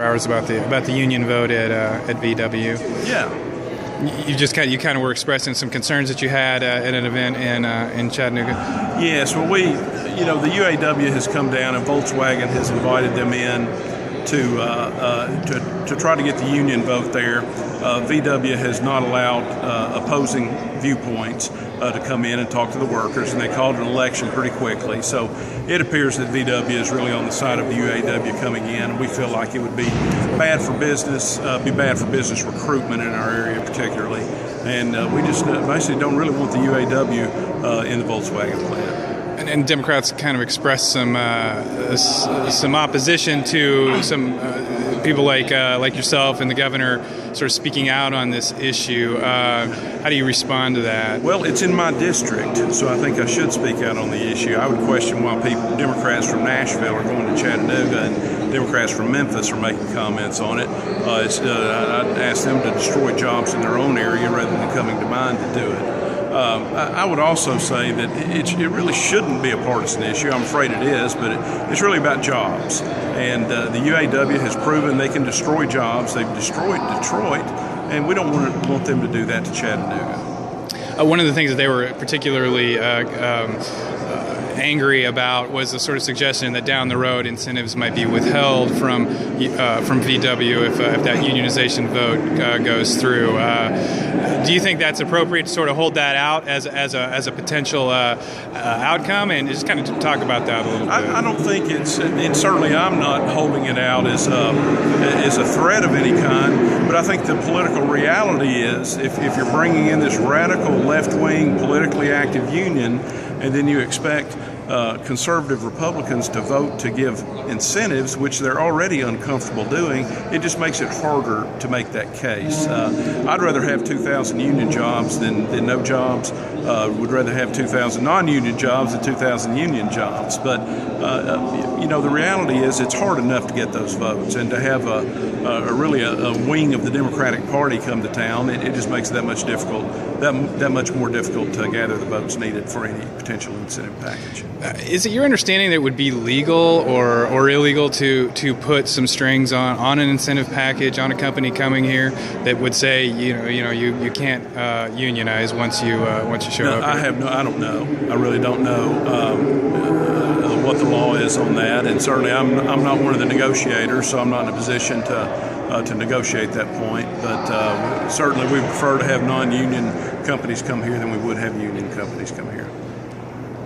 Hours about the union vote at VW. Yeah. You kind of were expressing some concerns that you had at an event in Chattanooga. Yes. Well, the UAW has come down and Volkswagen has invited them in to try to get the union vote there. VW has not allowed opposing viewpoints to come in and talk to the workers, and they called an election pretty quickly. So it appears that VW is really on the side of the UAW coming in, and we feel like it would be bad for business, recruitment in our area particularly. And we just basically don't really want the UAW in the Volkswagen plant. And Democrats kind of expressed some opposition to some people like yourself and the governor sort of speaking out on this issue. How do you respond to that? Well, it's in my district, so I think I should speak out on the issue. I would question why Democrats from Nashville are going to Chattanooga and Democrats from Memphis are making comments on it. I'd ask them to destroy jobs in their own area rather than coming to mine to do it. I would also say that it really shouldn't be a partisan issue. I'm afraid it is, but it's really about jobs. And the UAW has proven they can destroy jobs. They've destroyed Detroit, and we don't want them to do that to Chattanooga. One of the things that they were particularly angry about was the sort of suggestion that down the road incentives might be withheld from VW if that unionization vote goes through. Do you think that's appropriate to sort of hold that out as a potential outcome, and just kind of talk about that a little bit? I don't think and certainly I'm not holding it out as a threat of any kind, but I think the political reality is if you're bringing in this radical left-wing politically active union, and then you expect conservative Republicans to vote to give incentives, which they're already uncomfortable doing, it just makes it harder to make that case. I'd rather have 2,000 union jobs than no jobs. Would rather have 2,000 non-union jobs than 2,000 union jobs. But the reality is it's hard enough to get those votes, and to have a wing of the Democratic Party come to town, it just makes it that much more difficult to gather the votes needed for any potential incentive package. Is it your understanding that it would be legal or illegal to put some strings on an incentive package on a company coming here that would say you can't unionize once you show up? I don't know. I really don't know what the law is on that, and certainly I'm not one of the negotiators, so I'm not in a position to negotiate that point. But certainly we prefer to have non-union companies come here than we would have union companies come here.